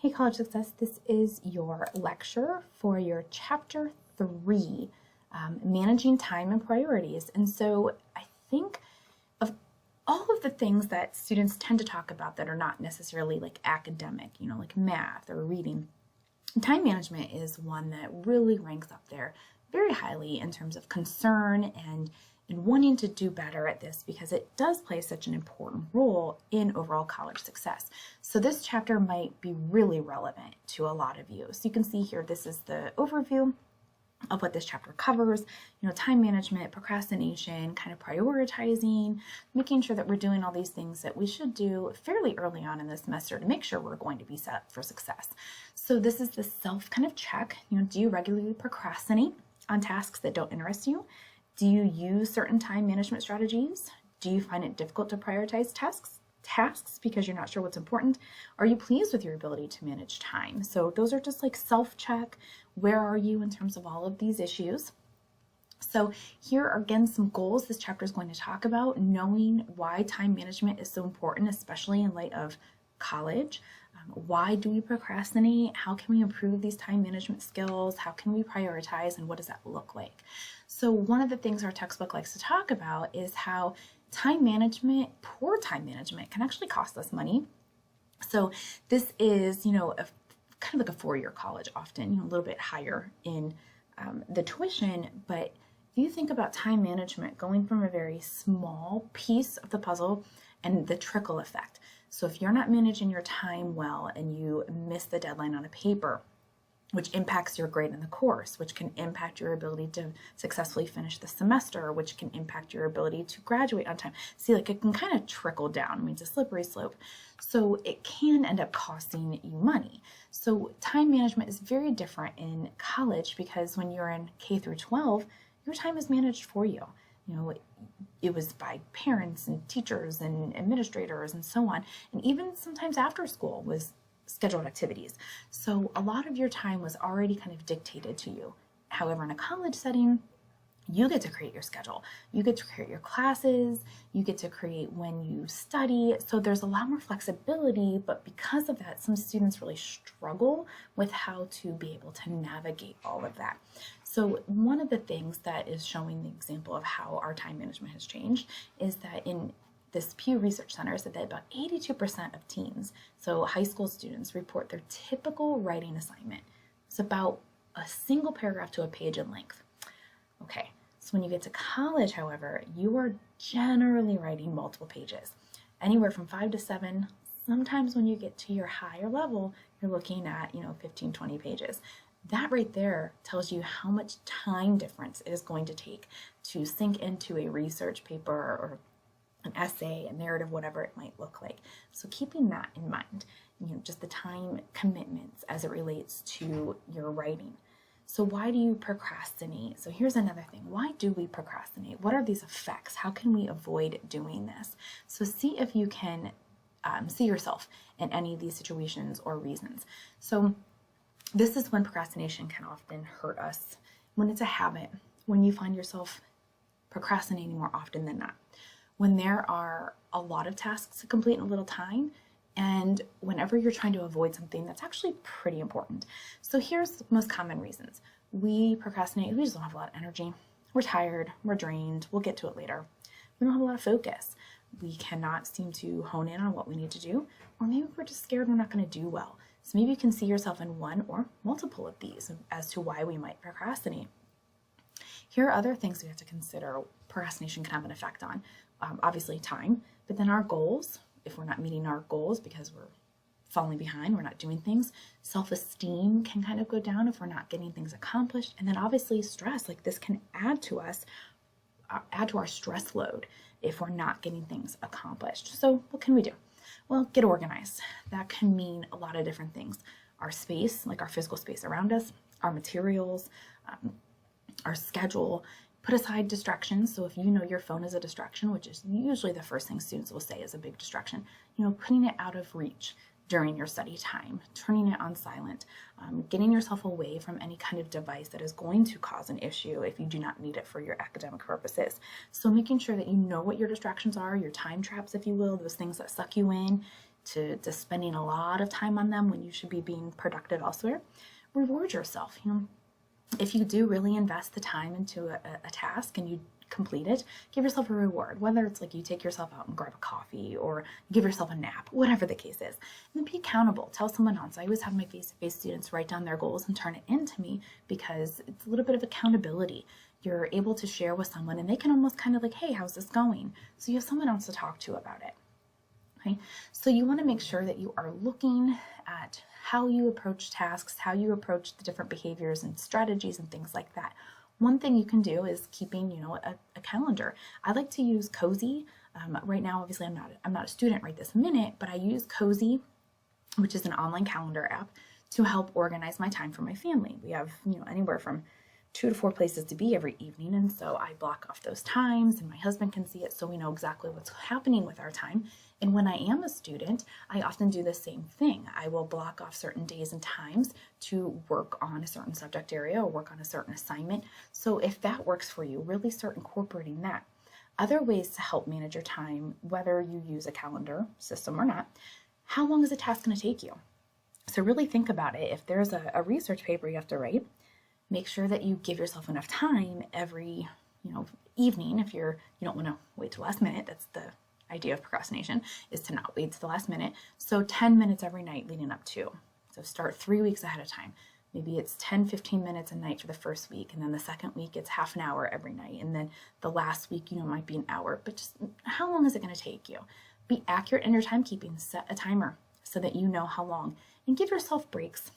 Hey College Success, this is your lecture for your Chapter 3, Managing Time and Priorities. And so I think of all of the things that students tend to talk about that are not necessarily like academic, like math or reading, time management is one that really ranks up there very highly in terms of concern and wanting to do better at this because it does play such an important role in overall college success. So this chapter might be really relevant to a lot of you. So you can see here, this is the overview of what this chapter covers, time management, procrastination, kind of prioritizing, making sure that we're doing all these things that we should do fairly early on in the semester to make sure we're going to be set for success. So this is the self kind of check, do you regularly procrastinate on tasks that don't interest you? Do you use certain time management strategies? Do you find it difficult to prioritize tasks because you're not sure what's important? Are you pleased with your ability to manage time? So those are just like self-check. Where are you in terms of all of these issues? So here are again some goals this chapter is going to talk about, knowing why time management is so important, especially in light of college. Why do we procrastinate? How can we improve these time management skills? How can we prioritize, and what does that look like? So one of the things our textbook likes to talk about is how time management, poor time management, can actually cost us money. So this is, kind of like a four-year college often, a little bit higher in the tuition, but if you think about time management going from a very small piece of the puzzle and the trickle effect. So if you're not managing your time well and you miss the deadline on a paper, which impacts your grade in the course, which can impact your ability to successfully finish the semester, which can impact your ability to graduate on time. See, like it can kind of trickle down. I mean, it's a slippery slope. So it can end up costing you money. So time management is very different in college because when you're in K through 12, your time is managed for you. It was by parents and teachers and administrators and so on. And even sometimes after school was scheduled activities. So a lot of your time was already kind of dictated to you. However, in a college setting, you get to create your schedule. You get to create your classes. You get to create when you study. So there's a lot more flexibility, but because of that, some students really struggle with how to be able to navigate all of that. So one of the things that is showing the example of how our time management has changed is that in this Pew Research Center said that about 82% of teens, so high school students, report their typical writing assignment. It's about a single paragraph to a page in length. Okay, so when you get to college, however, you are generally writing multiple pages, anywhere from 5 to 7. Sometimes when you get to your higher level, you're looking at, 15, 20 pages. That right there tells you how much time difference it is going to take to sink into a research paper or an essay, a narrative, whatever it might look like. So keeping that in mind, just the time commitments as it relates to your writing. So why do you procrastinate? So here's another thing. Why do we procrastinate? What are these effects? How can we avoid doing this? So see if you can see yourself in any of these situations or reasons. So this is when procrastination can often hurt us, when it's a habit, when you find yourself procrastinating more often than not, when there are a lot of tasks to complete in a little time, and whenever you're trying to avoid something that's actually pretty important. So here's the most common reasons. We procrastinate, we just don't have a lot of energy. We're tired, we're drained, we'll get to it later. We don't have a lot of focus. We cannot seem to hone in on what we need to do, or maybe we're just scared we're not going to do well. So maybe you can see yourself in one or multiple of these as to why we might procrastinate. Here are other things we have to consider procrastination can have an effect on. Obviously time, but then our goals, if we're not meeting our goals because we're falling behind, we're not doing things, self-esteem can kind of go down if we're not getting things accomplished. And then obviously stress, like this can add to our stress load if we're not getting things accomplished. So what can we do? Well, get organized. That can mean a lot of different things. Our space, like our physical space around us, our materials, our schedule. Put aside distractions. So if you know your phone is a distraction, which is usually the first thing students will say is a big distraction, putting it out of reach during your study time, turning it on silent, getting yourself away from any kind of device that is going to cause an issue if you do not need it for your academic purposes. So making sure that you know what your distractions are, your time traps, if you will, those things that suck you in, to spending a lot of time on them when you should be being productive elsewhere. Reward yourself. If you do really invest the time into a task and you complete it, give yourself a reward, whether it's like you take yourself out and grab a coffee or give yourself a nap, whatever the case is. And then be accountable. Tell someone else. I always have my face-to-face students write down their goals and turn it into me, because it's a little bit of accountability. You're able to share with someone and they can almost kind of like, hey, how's this going? So you have someone else to talk to about it. Okay? So you want to make sure that you are looking at how you approach tasks, how you approach the different behaviors and strategies and things like that. One thing you can do is keeping, a calendar. I like to use Cozy. Right now, obviously, I'm not a student right this minute, but I use Cozy, which is an online calendar app, to help organize my time for my family. We have, anywhere from 2 to 4 places to be every evening, and so I block off those times, and my husband can see it, so we know exactly what's happening with our time. And when I am a student, I often do the same thing. I will block off certain days and times to work on a certain subject area or work on a certain assignment. So if that works for you, really start incorporating that. Other ways to help manage your time, whether you use a calendar system or not, how long is a task going to take you? So really think about it. If there's a research paper you have to write, make sure that you give yourself enough time every, evening. If you don't want to wait till last minute, that's the idea of procrastination, is to not wait to the last minute. So 10 minutes every night leading up to. So start 3 weeks ahead of time. Maybe it's 10, 15 minutes a night for the first week. And then the second week, it's half an hour every night. And then the last week, might be an hour. But just how long is it going to take you? Be accurate in your timekeeping. Set a timer so that you know how long. And give yourself breaks.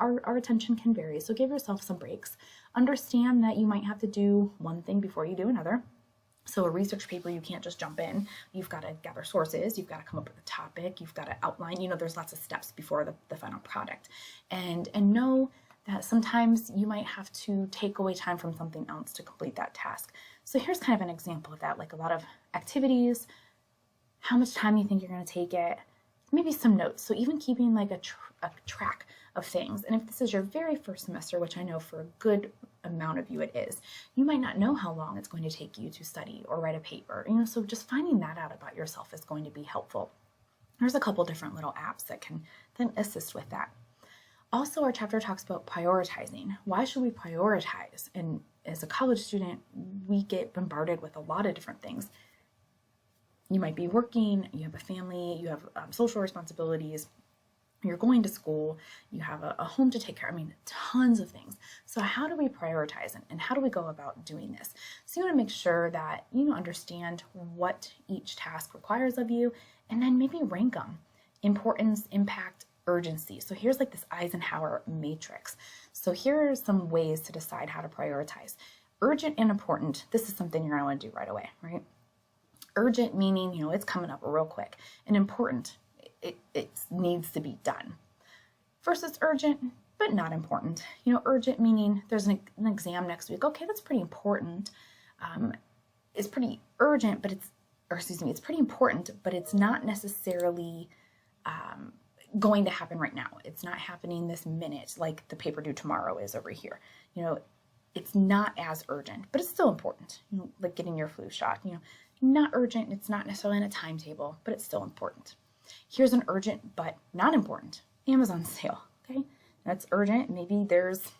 Our attention can vary. So give yourself some breaks. Understand that you might have to do one thing before you do another. So a research paper, you can't just jump in. You've got to gather sources. You've got to come up with a topic. You've got to outline. There's lots of steps before the final product. And know that sometimes you might have to take away time from something else to complete that task. So here's kind of an example of that, like a lot of activities, how much time you think you're going to take it, maybe some notes. So even keeping like a track of things. And if this is your very first semester, which I know for a good amount of you it is, you might not know how long it's going to take you to study or write a paper. So just finding that out about yourself is going to be helpful. There's a couple different little apps that can then assist with that. Also, our chapter talks about prioritizing. Why should we prioritize? And as a college student, we get bombarded with a lot of different things. You might be working, you have a family, you have social responsibilities, you're going to school, you have a home to take care of. Tons of things. So how do we prioritize and how do we go about doing this? So you want to make sure that you understand what each task requires of you, and then maybe rank them. Importance, impact, urgency. So here's like this Eisenhower matrix. So here are some ways to decide how to prioritize. Urgent and important, this is something you're going to want to do right away, right? Urgent meaning, it's coming up real quick. And important, it needs to be done. Versus urgent, but not important. Urgent meaning there's an exam next week. Okay, that's pretty important. It's pretty urgent, but it's pretty important, but it's not necessarily going to happen right now. It's not happening this minute like the paper due tomorrow is over here. It's not as urgent, but it's still important. Like getting your flu shot, not urgent. It's not necessarily in a timetable, but it's still important. Here's an urgent, but not important. Amazon sale, okay? That's urgent. Maybe there's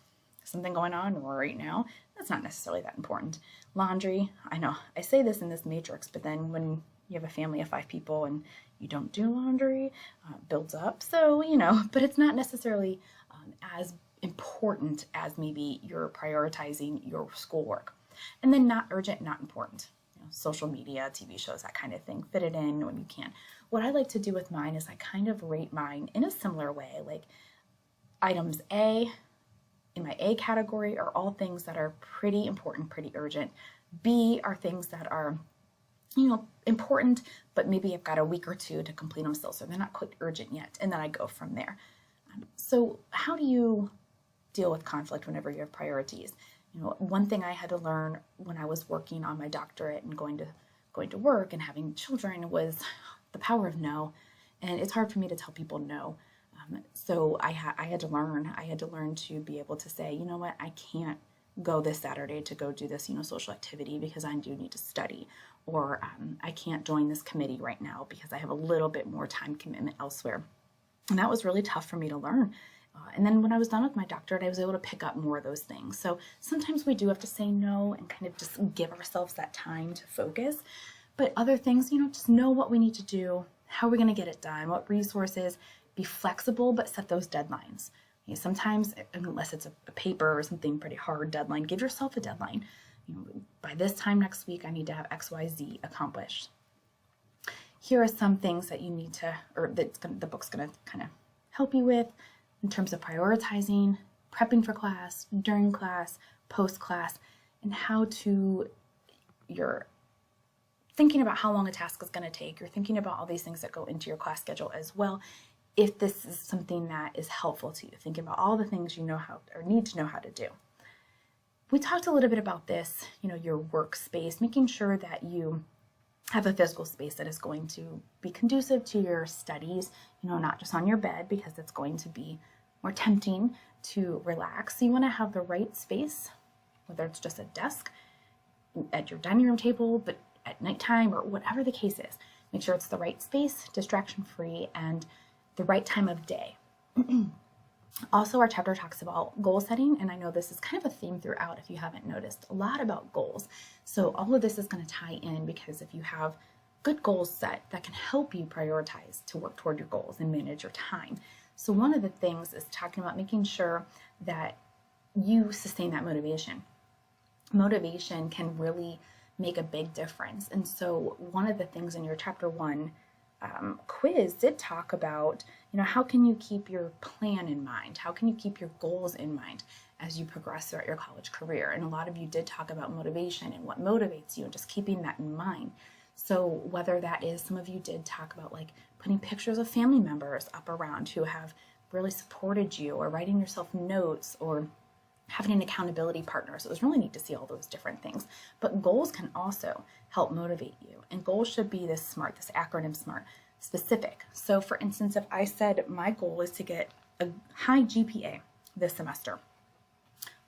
something going on right now. That's not necessarily that important. Laundry, I know I say this in this matrix, but then when you have a family of 5 people and you don't do laundry, it builds up. So, but it's not necessarily as important as maybe you're prioritizing your schoolwork. And then not urgent, not important. Social media, TV shows, that kind of thing. Fit it in when you can. What I like to do with mine is I kind of rate mine in a similar way. Like items A, in my A category, are all things that are pretty important, pretty urgent. B are things that are, important, but maybe I've got a week or 2 to complete them still, so they're not quite urgent yet. And then I go from there. So how do you deal with conflict whenever you have priorities? One thing I had to learn when I was working on my doctorate and going to work and having children was the power of no. And it's hard for me to tell people no. So I had to learn to be able to say, you know what, I can't go this Saturday to go do this, social activity because I do need to study. or I can't join this committee right now because I have a little bit more time commitment elsewhere. And that was really tough for me to learn. And then when I was done with my doctorate, I was able to pick up more of those things. So sometimes we do have to say no and kind of just give ourselves that time to focus. But other things, just know what we need to do, how we're going to get it done, what resources, be flexible, but set those deadlines. Sometimes, unless it's a paper or something pretty hard deadline, give yourself a deadline. By this time next week, I need to have XYZ accomplished. Here are some things that you need to, or the book's going to kind of help you with in terms of prioritizing, prepping for class, during class, post class, and how you're thinking about how long a task is going to take. You're thinking about all these things that go into your class schedule as well. If this is something that is helpful to you, thinking about all the things you know how or need to know how to do. We talked a little bit about this, your workspace, making sure that you have a physical space that is going to be conducive to your studies, not just on your bed, because it's going to be more tempting to relax. So you want to have the right space, whether it's just a desk, at your dining room table, but at nighttime or whatever the case is. Make sure it's the right space, distraction-free, and the right time of day. Also, our chapter talks about goal setting, and I know this is kind of a theme throughout if you haven't noticed, a lot about goals. So all of this is going to tie in because if you have good goals set, that can help you prioritize to work toward your goals and manage your time. So one of the things is talking about making sure that you sustain that motivation. Motivation can really make a big difference. And so one of the things in your chapter 1 quiz did talk about, how can you keep your plan in mind? How can you keep your goals in mind as you progress throughout your college career? And a lot of you did talk about motivation and what motivates you and just keeping that in mind. So whether that is, some of you did talk about like putting pictures of family members up around who have really supported you, or writing yourself notes, or having an accountability partner. So it was really neat to see all those different things. But goals can also help motivate you. And goals should be this acronym SMART, specific. So for instance, if I said my goal is to get a high GPA this semester.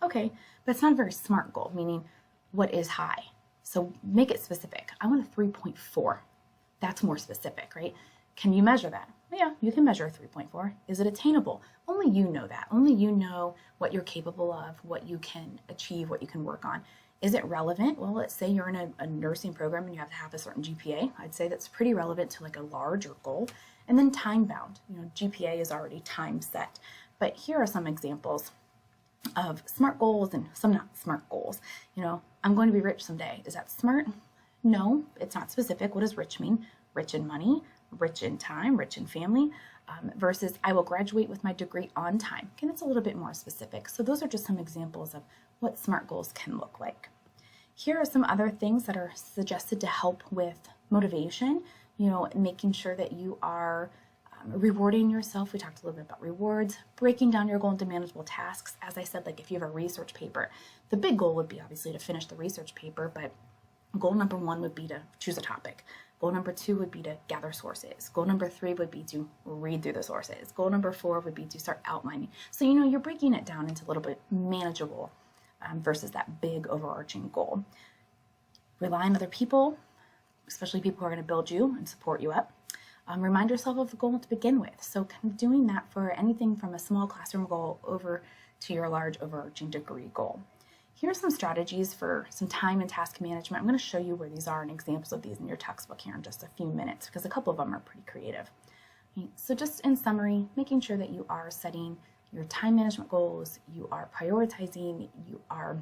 Okay, but it's not a very SMART goal, meaning what is high? So make it specific. I want a 3.4. That's more specific, right? Can you measure that? Yeah, you can measure a 3.4. Is it attainable? Only you know that. Only you know what you're capable of, what you can achieve, what you can work on. Is it relevant? Well, let's say you're in a nursing program and you have to have a certain GPA. I'd say that's pretty relevant to like a larger goal. And then time bound. GPA is already time set. But here are some examples of SMART goals and some not SMART goals. I'm going to be rich someday. Is that SMART? No, it's not specific. What does rich mean? Rich in money, rich in time, rich in family, versus I will graduate with my degree on time. Okay, that's a little bit more specific. So those are just some examples of what SMART goals can look like. Here are some other things that are suggested to help with motivation, making sure that you are rewarding yourself. We talked a little bit about rewards, breaking down your goal into manageable tasks. As I said, like if you have a research paper, the big goal would be obviously to finish the research paper, but goal number 1 would be to choose a topic. Goal number 2 would be to gather sources. Goal number 3 would be to read through the sources. Goal number 4 would be to start outlining. So, you're breaking it down into a little bit manageable versus that big overarching goal. Rely on other people, especially people who are going to build you and support you up. Remind yourself of the goal to begin with. So kind of doing that for anything from a small classroom goal over to your large overarching degree goal. Here are some strategies for some time and task management. I'm going to show you where these are and examples of these in your textbook here in just a few minutes, because a couple of them are pretty creative. So just in summary, making sure that you are setting your time management goals, you are prioritizing, you are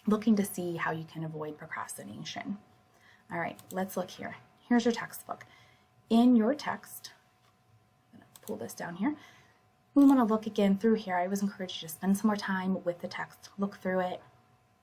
looking to see how you can avoid procrastination. All right, let's look here. Here's your textbook. In your text, I'm going to pull this down here. We want to look again through here. I always encourage you to spend some more time with the text, look through it,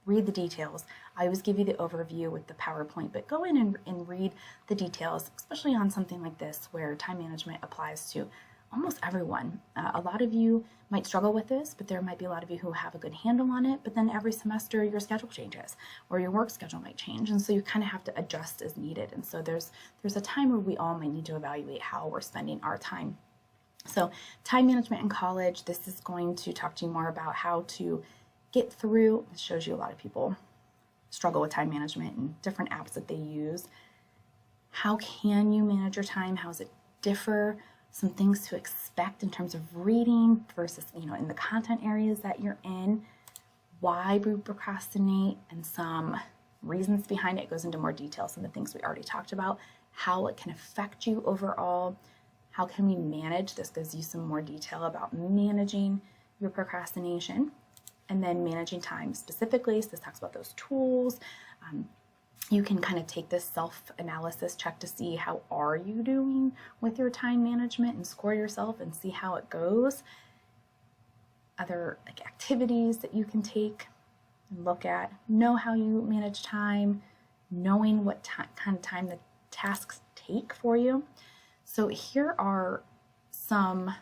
read the details. I always give you the overview with the PowerPoint, but go in and read the details, especially on something like this where time management applies to almost everyone. A lot of you might struggle with this, but there might be a lot of you who have a good handle on it, but then every semester your schedule changes or your work schedule might change, and so you kind of have to adjust as needed. And so there's a time where we all might need to evaluate how we're spending our time. So time management in college, this is going to talk to you more about how to get through. It shows you a lot of people struggle with time management and different apps that they use. How can you manage your time? How does it differ? Some things to expect in terms of reading versus, in the content areas that you're in. Why we procrastinate and some reasons behind it. It goes into more detail, some of the things we already talked about, how it can affect you overall. How can we manage? This gives you some more detail about managing your procrastination, and then managing time specifically. So this talks about those tools. You can kind of take this self-analysis check to see how are you doing with your time management and score yourself and see how it goes. Other activities that you can take and look at, know how you manage time, knowing what kind of time the tasks take for you. So here are some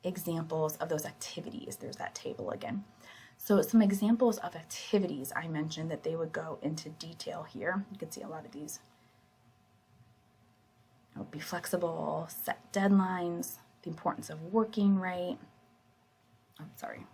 examples of those activities. There's that table again. So some examples of activities I mentioned that they would go into detail here. You can see a lot of these. Be flexible, set deadlines, the importance of working right. I'm sorry.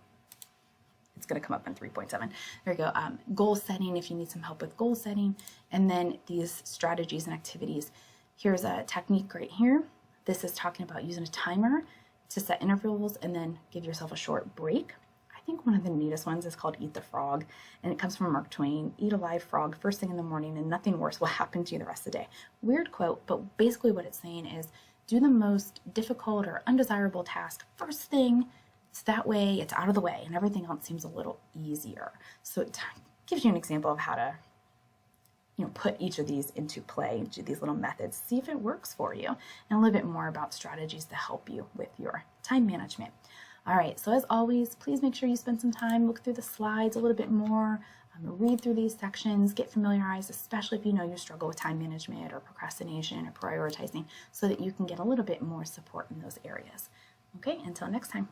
It's going to come up in 3.7. There we go. Goal setting, if you need some help with goal setting. And then these strategies and activities. Here's a technique right here. This is talking about using a timer to set intervals and then give yourself a short break. I think one of the neatest ones is called Eat the Frog, and it comes from Mark Twain. Eat a live frog first thing in the morning and nothing worse will happen to you the rest of the day. Weird quote, but basically what it's saying is do the most difficult or undesirable task first thing, so that way it's out of the way and everything else seems a little easier. So it gives you an example of how to put each of these into play, these little methods, see if it works for you, and a little bit more about strategies to help you with your time management. All right, so as always, please make sure you spend some time, look through the slides a little bit more, read through these sections, get familiarized, especially if you struggle with time management or procrastination or prioritizing, so that you can get a little bit more support in those areas. Okay, until next time.